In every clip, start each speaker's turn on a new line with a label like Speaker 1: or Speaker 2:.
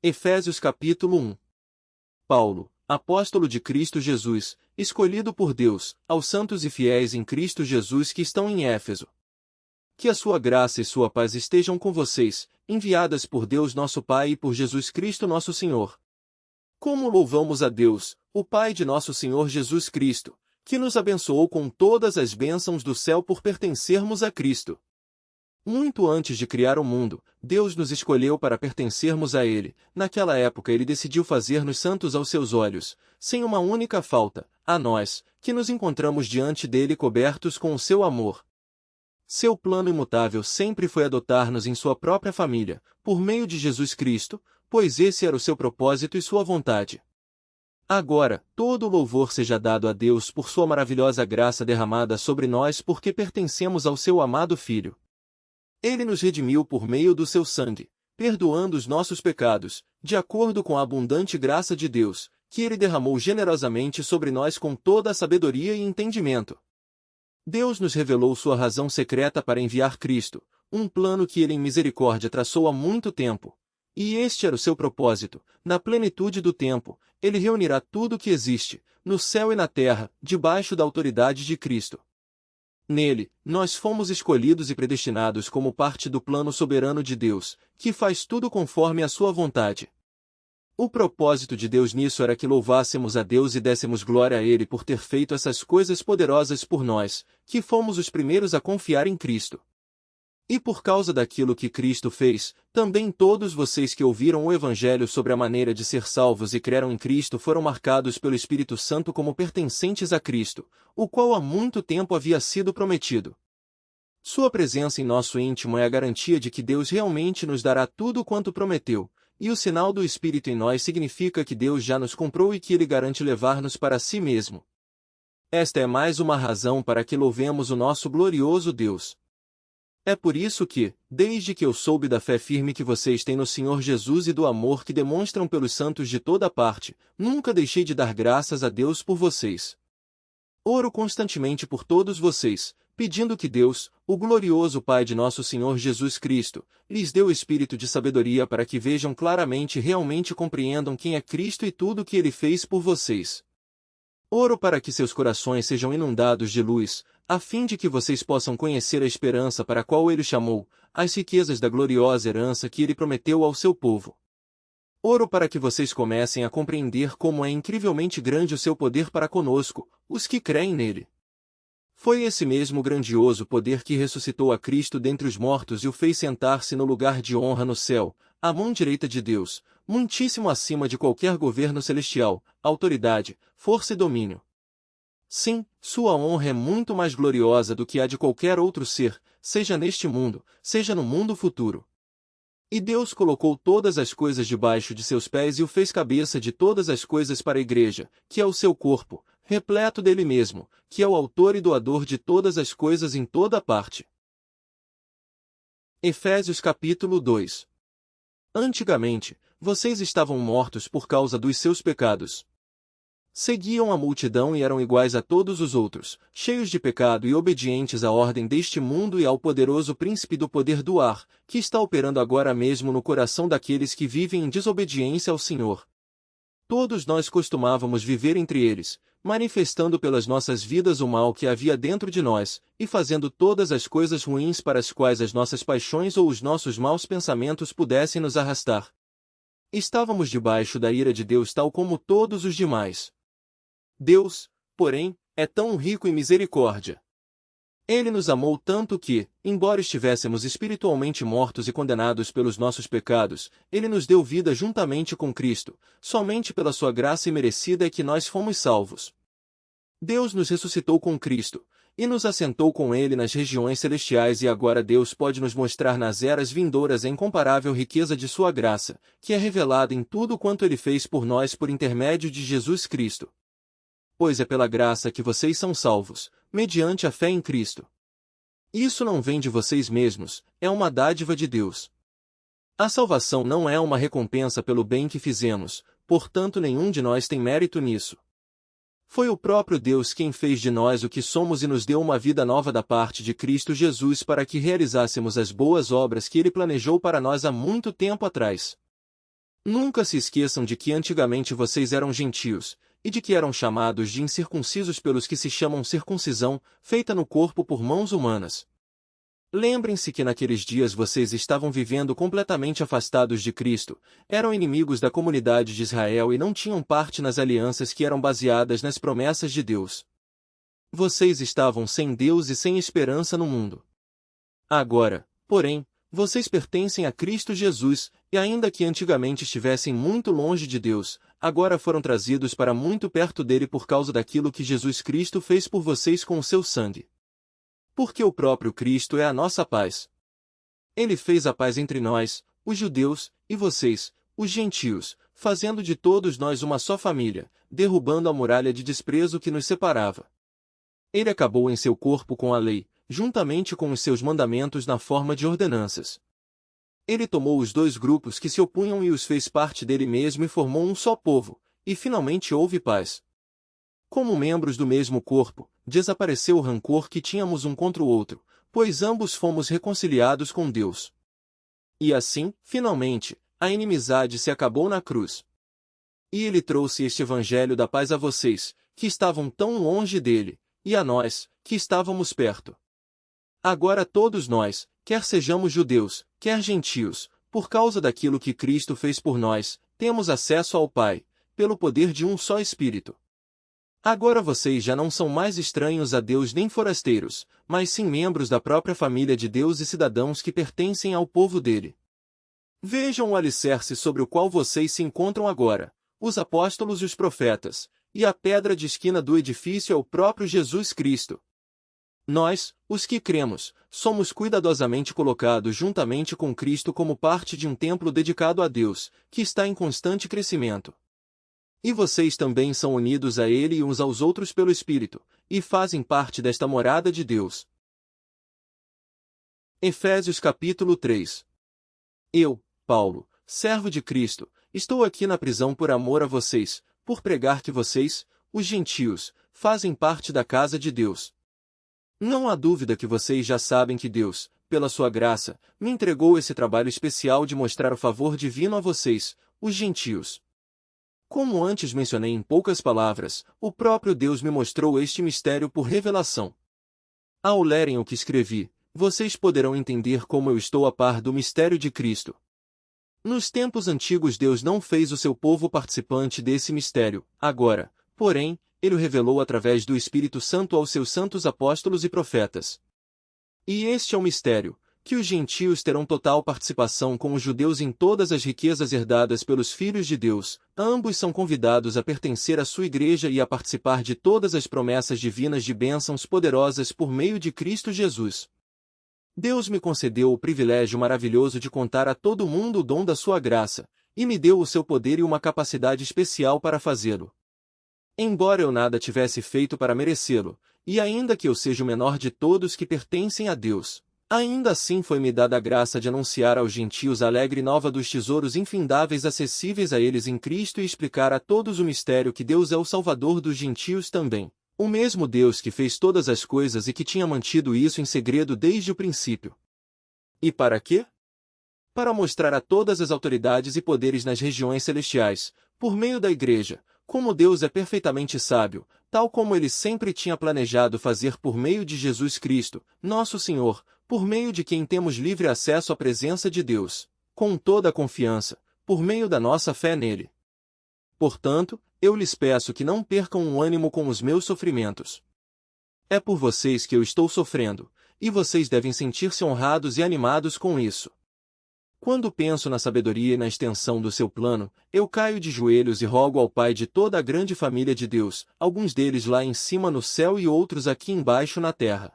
Speaker 1: Efésios capítulo 1. Paulo, apóstolo de Cristo Jesus, escolhido por Deus, aos santos e fiéis em Cristo Jesus que estão em Éfeso. Que a sua graça e sua paz estejam com vocês, enviadas por Deus nosso Pai e por Jesus Cristo nosso Senhor. Como louvamos a Deus, o Pai de nosso Senhor Jesus Cristo, que nos abençoou com todas as bênçãos do céu por pertencermos a Cristo. Muito antes de criar o mundo, Deus nos escolheu para pertencermos a Ele. Naquela época Ele decidiu fazer-nos santos aos seus olhos, sem uma única falta, a nós, que nos encontramos diante dEle cobertos com o seu amor. Seu plano imutável sempre foi adotar-nos em sua própria família, por meio de Jesus Cristo, pois esse era o seu propósito e sua vontade. Agora, todo o louvor seja dado a Deus por sua maravilhosa graça derramada sobre nós porque pertencemos ao seu amado Filho. Ele nos redimiu por meio do seu sangue, perdoando os nossos pecados, de acordo com a abundante graça de Deus, que Ele derramou generosamente sobre nós com toda a sabedoria e entendimento. Deus nos revelou sua razão secreta para enviar Cristo, um plano que Ele em misericórdia traçou há muito tempo. E este era o seu propósito: na plenitude do tempo, Ele reunirá tudo o que existe, no céu e na terra, debaixo da autoridade de Cristo. Nele, nós fomos escolhidos e predestinados como parte do plano soberano de Deus, que faz tudo conforme a sua vontade. O propósito de Deus nisso era que louvássemos a Deus e dessemos glória a Ele por ter feito essas coisas poderosas por nós, que fomos os primeiros a confiar em Cristo. E por causa daquilo que Cristo fez, também todos vocês que ouviram o Evangelho sobre a maneira de ser salvos e creram em Cristo foram marcados pelo Espírito Santo como pertencentes a Cristo, o qual há muito tempo havia sido prometido. Sua presença em nosso íntimo é a garantia de que Deus realmente nos dará tudo quanto prometeu, e o sinal do Espírito em nós significa que Deus já nos comprou e que Ele garante levar-nos para si mesmo. Esta é mais uma razão para que louvemos o nosso glorioso Deus. É por isso que, desde que eu soube da fé firme que vocês têm no Senhor Jesus e do amor que demonstram pelos santos de toda parte, nunca deixei de dar graças a Deus por vocês. Oro constantemente por todos vocês, pedindo que Deus, o glorioso Pai de nosso Senhor Jesus Cristo, lhes dê o espírito de sabedoria para que vejam claramente e realmente compreendam quem é Cristo e tudo o que Ele fez por vocês. Oro para que seus corações sejam inundados de luz, a fim de que vocês possam conhecer a esperança para a qual Ele chamou, as riquezas da gloriosa herança que Ele prometeu ao seu povo. Oro para que vocês comecem a compreender como é incrivelmente grande o seu poder para conosco, os que creem nele. Foi esse mesmo grandioso poder que ressuscitou a Cristo dentre os mortos e o fez sentar-se no lugar de honra no céu, à mão direita de Deus, muitíssimo acima de qualquer governo celestial, autoridade, força e domínio. Sim, sua honra é muito mais gloriosa do que a de qualquer outro ser, seja neste mundo, seja no mundo futuro. E Deus colocou todas as coisas debaixo de seus pés e o fez cabeça de todas as coisas para a igreja, que é o seu corpo, repleto dele mesmo, que é o autor e doador de todas as coisas em toda parte. Efésios capítulo 2. Antigamente, vocês estavam mortos por causa dos seus pecados. Seguiam a multidão e eram iguais a todos os outros, cheios de pecado e obedientes à ordem deste mundo e ao poderoso príncipe do poder do ar, que está operando agora mesmo no coração daqueles que vivem em desobediência ao Senhor. Todos nós costumávamos viver entre eles, manifestando pelas nossas vidas o mal que havia dentro de nós, e fazendo todas as coisas ruins para as quais as nossas paixões ou os nossos maus pensamentos pudessem nos arrastar. Estávamos debaixo da ira de Deus tal como todos os demais. Deus, porém, é tão rico em misericórdia. Ele nos amou tanto que, embora estivéssemos espiritualmente mortos e condenados pelos nossos pecados, Ele nos deu vida juntamente com Cristo. Somente pela sua graça imerecida é que nós fomos salvos. Deus nos ressuscitou com Cristo, e nos assentou com Ele nas regiões celestiais e agora Deus pode nos mostrar nas eras vindouras a incomparável riqueza de sua graça, que é revelada em tudo quanto Ele fez por nós por intermédio de Jesus Cristo. Pois é pela graça que vocês são salvos, mediante a fé em Cristo. Isso não vem de vocês mesmos, é uma dádiva de Deus. A salvação não é uma recompensa pelo bem que fizemos, portanto nenhum de nós tem mérito nisso. Foi o próprio Deus quem fez de nós o que somos e nos deu uma vida nova da parte de Cristo Jesus para que realizássemos as boas obras que Ele planejou para nós há muito tempo atrás. Nunca se esqueçam de que antigamente vocês eram gentios, e de que eram chamados de incircuncisos pelos que se chamam circuncisão, feita no corpo por mãos humanas. Lembrem-se que naqueles dias vocês estavam vivendo completamente afastados de Cristo, eram inimigos da comunidade de Israel e não tinham parte nas alianças que eram baseadas nas promessas de Deus. Vocês estavam sem Deus e sem esperança no mundo. Agora, porém, vocês pertencem a Cristo Jesus, e ainda que antigamente estivessem muito longe de Deus, agora foram trazidos para muito perto dele por causa daquilo que Jesus Cristo fez por vocês com o seu sangue. Porque o próprio Cristo é a nossa paz. Ele fez a paz entre nós, os judeus, e vocês, os gentios, fazendo de todos nós uma só família, derrubando a muralha de desprezo que nos separava. Ele acabou em seu corpo com a lei, juntamente com os seus mandamentos na forma de ordenanças. Ele tomou os dois grupos que se opunham e os fez parte dele mesmo e formou um só povo, e finalmente houve paz. Como membros do mesmo corpo, desapareceu o rancor que tínhamos um contra o outro, pois ambos fomos reconciliados com Deus. E assim, finalmente, a inimizade se acabou na cruz. E ele trouxe este evangelho da paz a vocês, que estavam tão longe dele, e a nós, que estávamos perto. Agora todos nós, quer sejamos judeus, quer gentios, por causa daquilo que Cristo fez por nós, temos acesso ao Pai, pelo poder de um só Espírito. Agora vocês já não são mais estranhos a Deus nem forasteiros, mas sim membros da própria família de Deus e cidadãos que pertencem ao povo dele. Vejam o alicerce sobre o qual vocês se encontram agora, os apóstolos e os profetas, e a pedra de esquina do edifício é o próprio Jesus Cristo. Nós, os que cremos, somos cuidadosamente colocados juntamente com Cristo como parte de um templo dedicado a Deus, que está em constante crescimento. E vocês também são unidos a Ele e uns aos outros pelo Espírito, e fazem parte desta morada de Deus. Efésios capítulo 3. Eu, Paulo, servo de Cristo, estou aqui na prisão por amor a vocês, por pregar que vocês, os gentios, fazem parte da casa de Deus. Não há dúvida que vocês já sabem que Deus, pela sua graça, me entregou esse trabalho especial de mostrar o favor divino a vocês, os gentios. Como antes mencionei em poucas palavras, o próprio Deus me mostrou este mistério por revelação. Ao lerem o que escrevi, vocês poderão entender como eu estou a par do mistério de Cristo. Nos tempos antigos Deus não fez o seu povo participante desse mistério, agora, porém, Ele o revelou através do Espírito Santo aos seus santos apóstolos e profetas. E este é o mistério, que os gentios terão total participação com os judeus em todas as riquezas herdadas pelos filhos de Deus, ambos são convidados a pertencer à sua igreja e a participar de todas as promessas divinas de bênçãos poderosas por meio de Cristo Jesus. Deus me concedeu o privilégio maravilhoso de contar a todo mundo o dom da sua graça, e me deu o seu poder e uma capacidade especial para fazê-lo. Embora eu nada tivesse feito para merecê-lo, e ainda que eu seja o menor de todos que pertencem a Deus, ainda assim foi-me dada a graça de anunciar aos gentios a alegre nova dos tesouros infindáveis acessíveis a eles em Cristo e explicar a todos o mistério que Deus é o Salvador dos gentios também. O mesmo Deus que fez todas as coisas e que tinha mantido isso em segredo desde o princípio. E para quê? Para mostrar a todas as autoridades e poderes nas regiões celestiais, por meio da Igreja, como Deus é perfeitamente sábio, tal como Ele sempre tinha planejado fazer por meio de Jesus Cristo, nosso Senhor, por meio de quem temos livre acesso à presença de Deus, com toda a confiança, por meio da nossa fé nele. Portanto, eu lhes peço que não percam o ânimo com os meus sofrimentos. É por vocês que eu estou sofrendo, e vocês devem sentir-se honrados e animados com isso. Quando penso na sabedoria e na extensão do seu plano, eu caio de joelhos e rogo ao Pai de toda a grande família de Deus, alguns deles lá em cima no céu e outros aqui embaixo na terra.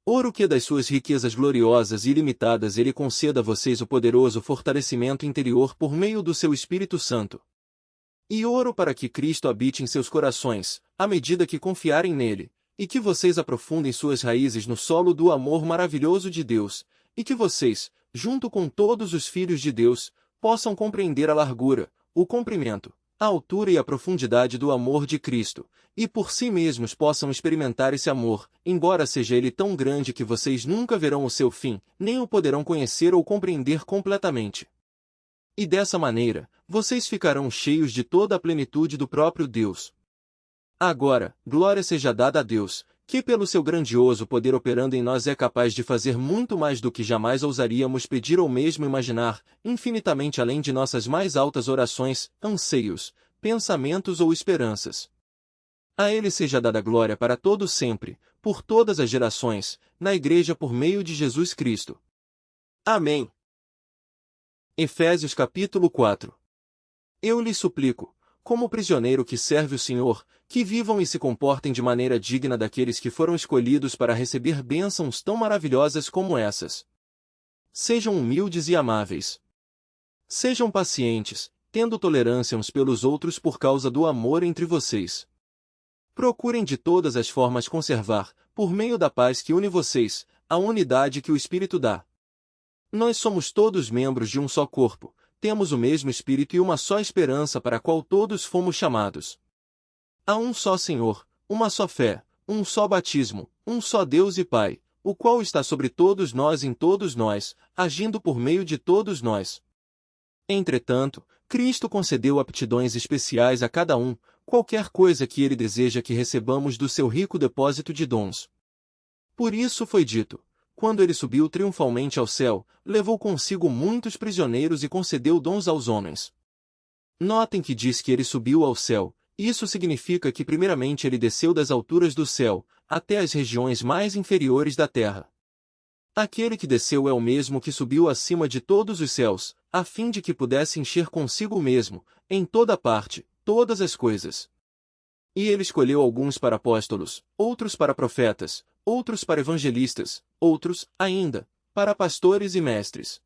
Speaker 1: Oro que das suas riquezas gloriosas e ilimitadas Ele conceda a vocês o poderoso fortalecimento interior por meio do seu Espírito Santo. E oro para que Cristo habite em seus corações, à medida que confiarem nele, e que vocês aprofundem suas raízes no solo do amor maravilhoso de Deus, e que vocês, junto com todos os filhos de Deus, possam compreender a largura, o comprimento, a altura e a profundidade do amor de Cristo, e por si mesmos possam experimentar esse amor, embora seja ele tão grande que vocês nunca verão o seu fim, nem o poderão conhecer ou compreender completamente. E dessa maneira, vocês ficarão cheios de toda a plenitude do próprio Deus. Agora, glória seja dada a Deus, que pelo seu grandioso poder operando em nós é capaz de fazer muito mais do que jamais ousaríamos pedir ou mesmo imaginar, infinitamente além de nossas mais altas orações, anseios, pensamentos ou esperanças. A Ele seja dada glória para todo sempre, por todas as gerações, na Igreja por meio de Jesus Cristo. Amém. Efésios capítulo 4. Eu lhes suplico, como prisioneiro que serve o Senhor, que vivam e se comportem de maneira digna daqueles que foram escolhidos para receber bênçãos tão maravilhosas como essas. Sejam humildes e amáveis. Sejam pacientes, tendo tolerância uns pelos outros por causa do amor entre vocês. Procurem de todas as formas conservar, por meio da paz que une vocês, a unidade que o Espírito dá. Nós somos todos membros de um só corpo, temos o mesmo Espírito e uma só esperança para a qual todos fomos chamados. Há um só Senhor, uma só fé, um só batismo, um só Deus e Pai, o qual está sobre todos nós e em todos nós, agindo por meio de todos nós. Entretanto, Cristo concedeu aptidões especiais a cada um, qualquer coisa que Ele deseja que recebamos do seu rico depósito de dons. Por isso foi dito, quando Ele subiu triunfalmente ao céu, levou consigo muitos prisioneiros e concedeu dons aos homens. Notem que diz que Ele subiu ao céu, isso significa que primeiramente Ele desceu das alturas do céu, até as regiões mais inferiores da terra. Aquele que desceu é o mesmo que subiu acima de todos os céus, a fim de que pudesse encher consigo mesmo, em toda parte, todas as coisas. E Ele escolheu alguns para apóstolos, outros para profetas, outros para evangelistas, outros, ainda, para pastores e mestres.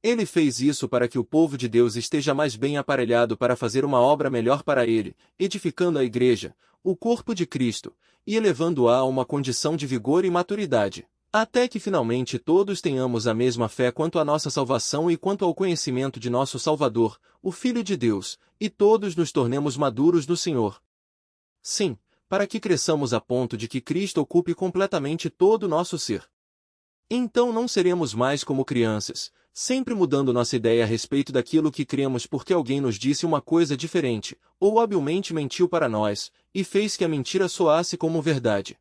Speaker 1: Ele fez isso para que o povo de Deus esteja mais bem aparelhado para fazer uma obra melhor para Ele, edificando a Igreja, o corpo de Cristo, e elevando-a a uma condição de vigor e maturidade, até que finalmente todos tenhamos a mesma fé quanto à nossa salvação e quanto ao conhecimento de nosso Salvador, o Filho de Deus, e todos nos tornemos maduros no Senhor. Sim, para que cresçamos a ponto de que Cristo ocupe completamente todo o nosso ser. Então não seremos mais como crianças, sempre mudando nossa ideia a respeito daquilo que cremos porque alguém nos disse uma coisa diferente, ou habilmente mentiu para nós, e fez que a mentira soasse como verdade.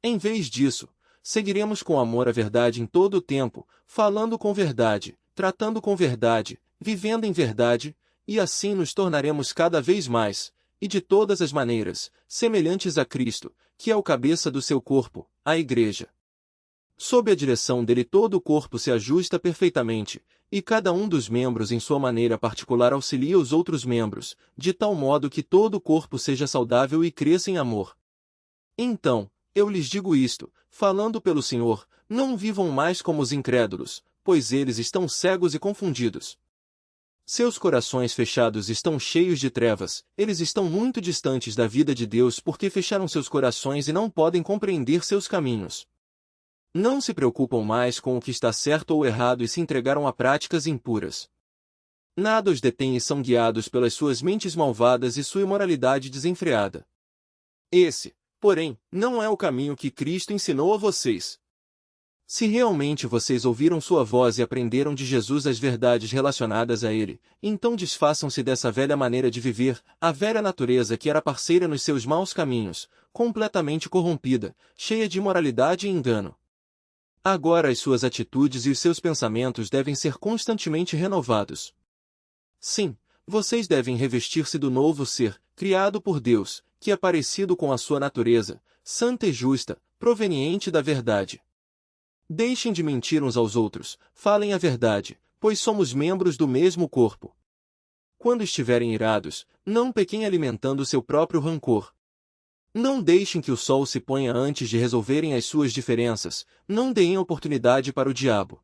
Speaker 1: Em vez disso, seguiremos com amor a verdade em todo o tempo, falando com verdade, tratando com verdade, vivendo em verdade, e assim nos tornaremos cada vez mais, e de todas as maneiras, semelhantes a Cristo, que é o cabeça do seu corpo, a Igreja. Sob a direção dele todo o corpo se ajusta perfeitamente, e cada um dos membros em sua maneira particular auxilia os outros membros, de tal modo que todo o corpo seja saudável e cresça em amor. Então, eu lhes digo isto, falando pelo Senhor, não vivam mais como os incrédulos, pois eles estão cegos e confundidos. Seus corações fechados estão cheios de trevas, eles estão muito distantes da vida de Deus porque fecharam seus corações e não podem compreender seus caminhos. Não se preocupam mais com o que está certo ou errado e se entregaram a práticas impuras. Nada os detém e são guiados pelas suas mentes malvadas e sua imoralidade desenfreada. Esse, porém, não é o caminho que Cristo ensinou a vocês. Se realmente vocês ouviram sua voz e aprenderam de Jesus as verdades relacionadas a ele, então desfaçam-se dessa velha maneira de viver, a velha natureza que era parceira nos seus maus caminhos, completamente corrompida, cheia de imoralidade e engano. Agora as suas atitudes e os seus pensamentos devem ser constantemente renovados. Sim, vocês devem revestir-se do novo ser, criado por Deus, que é parecido com a sua natureza, santa e justa, proveniente da verdade. Deixem de mentir uns aos outros, falem a verdade, pois somos membros do mesmo corpo. Quando estiverem irados, não pequem alimentando seu próprio rancor. Não deixem que o sol se ponha antes de resolverem as suas diferenças, não deem oportunidade para o diabo.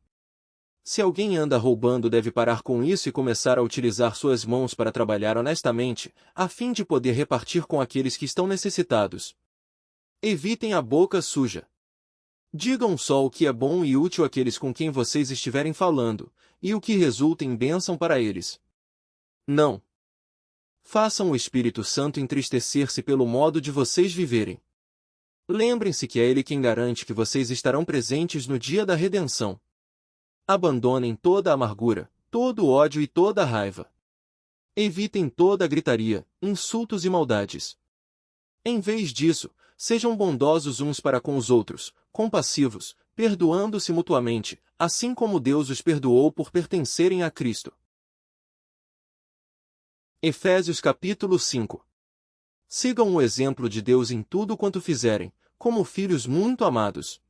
Speaker 1: Se alguém anda roubando deve parar com isso e começar a utilizar suas mãos para trabalhar honestamente, a fim de poder repartir com aqueles que estão necessitados. Evitem a boca suja. Digam só o que é bom e útil àqueles com quem vocês estiverem falando, e o que resulta em bênção para eles. Não façam o Espírito Santo entristecer-se pelo modo de vocês viverem. Lembrem-se que é Ele quem garante que vocês estarão presentes no dia da redenção. Abandonem toda a amargura, todo ódio e toda raiva. Evitem toda gritaria, insultos e maldades. Em vez disso, sejam bondosos uns para com os outros, compassivos, perdoando-se mutuamente, assim como Deus os perdoou por pertencerem a Cristo. Efésios capítulo 5. Sigam o exemplo de Deus em tudo quanto fizerem, como filhos muito amados.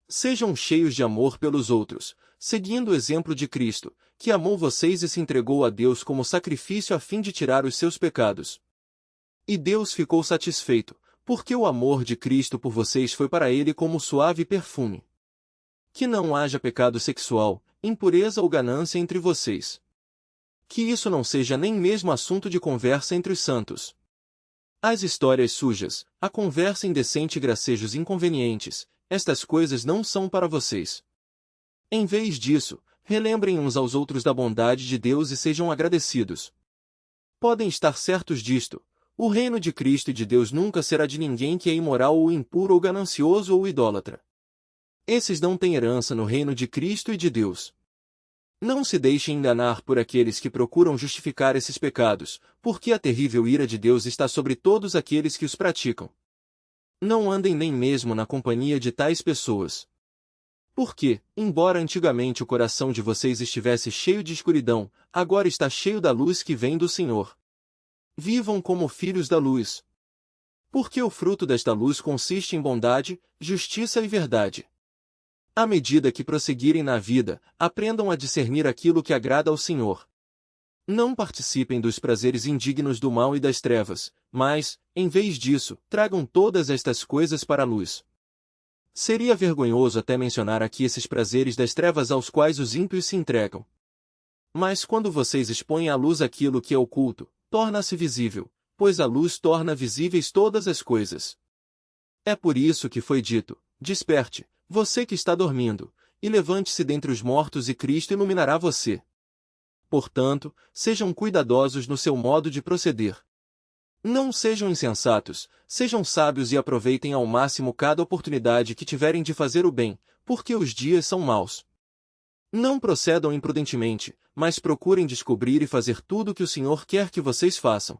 Speaker 1: Sejam cheios de amor pelos outros, seguindo o exemplo de Cristo, que amou vocês e se entregou a Deus como sacrifício a fim de tirar os seus pecados. E Deus ficou satisfeito, porque o amor de Cristo por vocês foi para ele como suave perfume. Que não haja pecado sexual, impureza ou ganância entre vocês. Que isso não seja nem mesmo assunto de conversa entre os santos. As histórias sujas, a conversa indecente e gracejos inconvenientes, estas coisas não são para vocês. Em vez disso, relembrem uns aos outros da bondade de Deus e sejam agradecidos. Podem estar certos disto: o reino de Cristo e de Deus nunca será de ninguém que é imoral ou impuro ou ganancioso ou idólatra. Esses não têm herança no reino de Cristo e de Deus. Não se deixem enganar por aqueles que procuram justificar esses pecados, porque a terrível ira de Deus está sobre todos aqueles que os praticam. Não andem nem mesmo na companhia de tais pessoas. Porque, embora antigamente o coração de vocês estivesse cheio de escuridão, agora está cheio da luz que vem do Senhor. Vivam como filhos da luz. Porque o fruto desta luz consiste em bondade, justiça e verdade. À medida que prosseguirem na vida, aprendam a discernir aquilo que agrada ao Senhor. Não participem dos prazeres indignos do mal e das trevas, mas, em vez disso, tragam todas estas coisas para a luz. Seria vergonhoso até mencionar aqui esses prazeres das trevas aos quais os ímpios se entregam. Mas quando vocês expõem à luz aquilo que é oculto, torna-se visível, pois a luz torna visíveis todas as coisas. É por isso que foi dito: desperte, você que está dormindo, e levante-se dentre os mortos e Cristo iluminará você. Portanto, sejam cuidadosos no seu modo de proceder. Não sejam insensatos, sejam sábios e aproveitem ao máximo cada oportunidade que tiverem de fazer o bem, porque os dias são maus. Não procedam imprudentemente, mas procurem descobrir e fazer tudo o que o Senhor quer que vocês façam.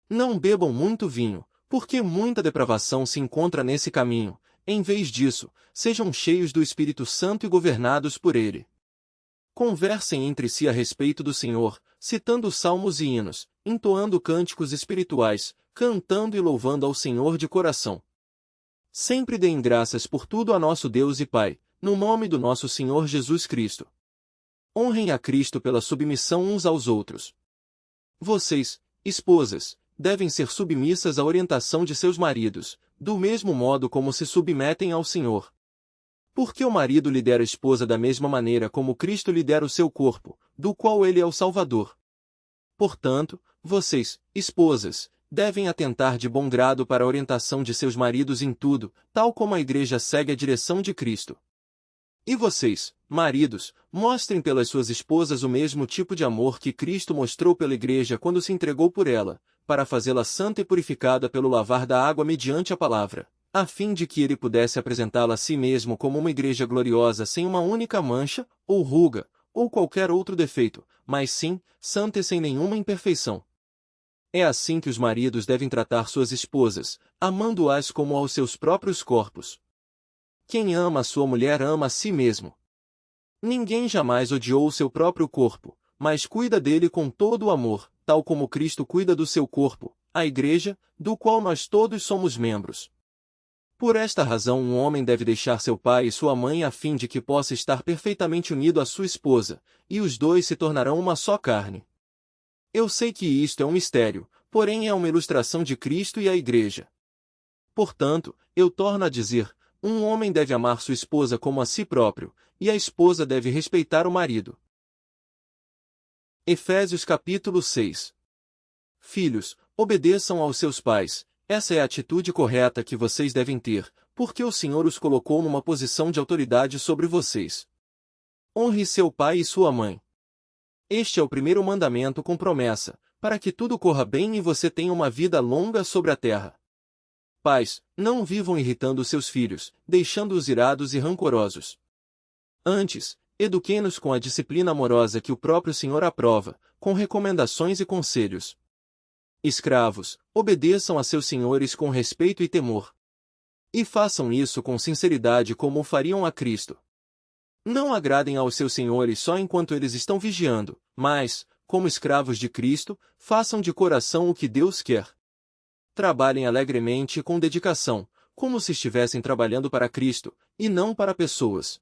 Speaker 1: Não bebam muito vinho, porque muita depravação se encontra nesse caminho. Em vez disso, sejam cheios do Espírito Santo e governados por ele. Conversem entre si a respeito do Senhor, citando salmos e hinos, entoando cânticos espirituais, cantando e louvando ao Senhor de coração. Sempre deem graças por tudo a nosso Deus e Pai, no nome do nosso Senhor Jesus Cristo. Honrem a Cristo pela submissão uns aos outros. Vocês, esposas, devem ser submissas à orientação de seus maridos, do mesmo modo como se submetem ao Senhor. Porque o marido lidera a esposa da mesma maneira como Cristo lidera o seu corpo, do qual ele é o Salvador. Portanto, vocês, esposas, devem atentar de bom grado para a orientação de seus maridos em tudo, tal como a Igreja segue a direção de Cristo. E vocês, maridos, mostrem pelas suas esposas o mesmo tipo de amor que Cristo mostrou pela Igreja quando se entregou por ela, para fazê-la santa e purificada pelo lavar da água mediante a palavra, a fim de que ele pudesse apresentá-la a si mesmo como uma igreja gloriosa sem uma única mancha, ou ruga, ou qualquer outro defeito, mas sim, santa e sem nenhuma imperfeição. É assim que os maridos devem tratar suas esposas, amando-as como aos seus próprios corpos. Quem ama a sua mulher ama a si mesmo. Ninguém jamais odiou o seu próprio corpo, mas cuida dele com todo o amor, tal como Cristo cuida do seu corpo, a Igreja, do qual nós todos somos membros. Por esta razão um homem deve deixar seu pai e sua mãe a fim de que possa estar perfeitamente unido à sua esposa, e os dois se tornarão uma só carne. Eu sei que isto é um mistério, porém é uma ilustração de Cristo e a Igreja. Portanto, eu torno a dizer, um homem deve amar sua esposa como a si próprio, e a esposa deve respeitar o marido. Efésios capítulo 6. Filhos, obedeçam aos seus pais, essa é a atitude correta que vocês devem ter, porque o Senhor os colocou numa posição de autoridade sobre vocês. Honre seu pai e sua mãe. Este é o primeiro mandamento com promessa, para que tudo corra bem e você tenha uma vida longa sobre a terra. Pais, não vivam irritando seus filhos, deixando-os irados e rancorosos. Antes, Eduquem-nos com a disciplina amorosa que o próprio Senhor aprova, com recomendações e conselhos. Escravos, obedeçam a seus senhores com respeito e temor. E façam isso com sinceridade como o fariam a Cristo. Não agradem aos seus senhores só enquanto eles estão vigiando, mas, como escravos de Cristo, façam de coração o que Deus quer. Trabalhem alegremente e com dedicação, como se estivessem trabalhando para Cristo, e não para pessoas.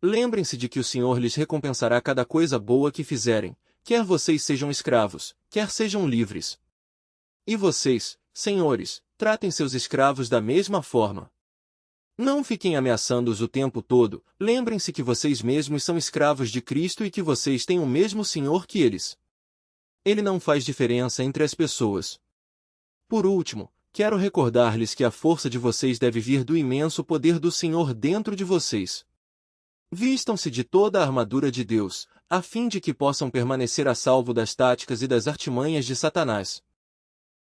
Speaker 1: Lembrem-se de que o Senhor lhes recompensará cada coisa boa que fizerem, quer vocês sejam escravos, quer sejam livres. E vocês, senhores, tratem seus escravos da mesma forma. Não fiquem ameaçando-os o tempo todo, lembrem-se que vocês mesmos são escravos de Cristo e que vocês têm o mesmo Senhor que eles. Ele não faz diferença entre as pessoas. Por último, quero recordar-lhes que a força de vocês deve vir do imenso poder do Senhor dentro de vocês. Vistam-se de toda a armadura de Deus, a fim de que possam permanecer a salvo das táticas e das artimanhas de Satanás.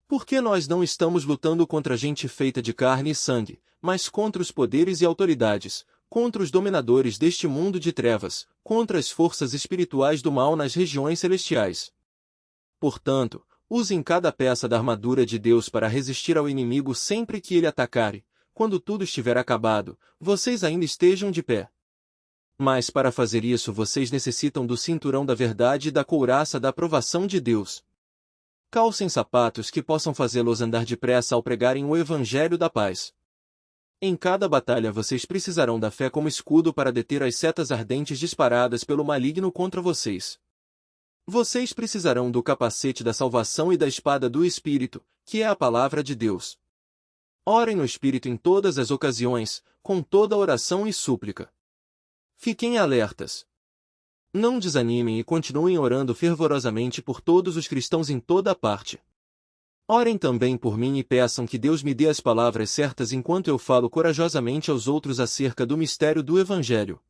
Speaker 1: Porque nós não estamos lutando contra gente feita de carne e sangue, mas contra os poderes e autoridades, contra os dominadores deste mundo de trevas, contra as forças espirituais do mal nas regiões celestiais. Portanto, usem cada peça da armadura de Deus para resistir ao inimigo sempre que ele atacare. Quando tudo estiver acabado, vocês ainda estejam de pé. Mas para fazer isso vocês necessitam do cinturão da verdade e da couraça da aprovação de Deus. Calcem sapatos que possam fazê-los andar depressa ao pregarem o Evangelho da paz. Em cada batalha vocês precisarão da fé como escudo para deter as setas ardentes disparadas pelo maligno contra vocês. Vocês precisarão do capacete da salvação e da espada do Espírito, que é a palavra de Deus. Orem no Espírito em todas as ocasiões, com toda oração e súplica. Fiquem alertas. Não desanimem e continuem orando fervorosamente por todos os cristãos em toda a parte. Orem também por mim e peçam que Deus me dê as palavras certas enquanto eu falo corajosamente aos outros acerca do mistério do Evangelho.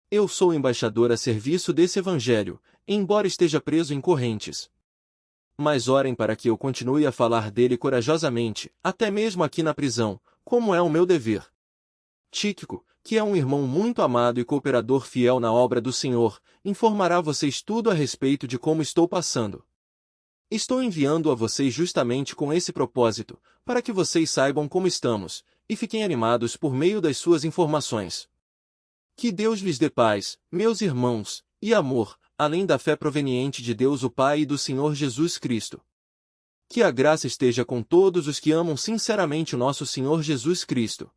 Speaker 1: Eu sou embaixador a serviço desse Evangelho, embora esteja preso em correntes. Mas orem para que eu continue a falar dele corajosamente, até mesmo aqui na prisão, como é o meu dever. Tíquico, que é um irmão muito amado e cooperador fiel na obra do Senhor, informará vocês tudo a respeito de como estou passando. Estou enviando a vocês justamente com esse propósito, para que vocês saibam como estamos, e fiquem animados por meio das suas informações. Que Deus lhes dê paz, meus irmãos, e amor, além da fé proveniente de Deus o Pai e do Senhor Jesus Cristo. Que a graça esteja com todos os que amam sinceramente o nosso Senhor Jesus Cristo.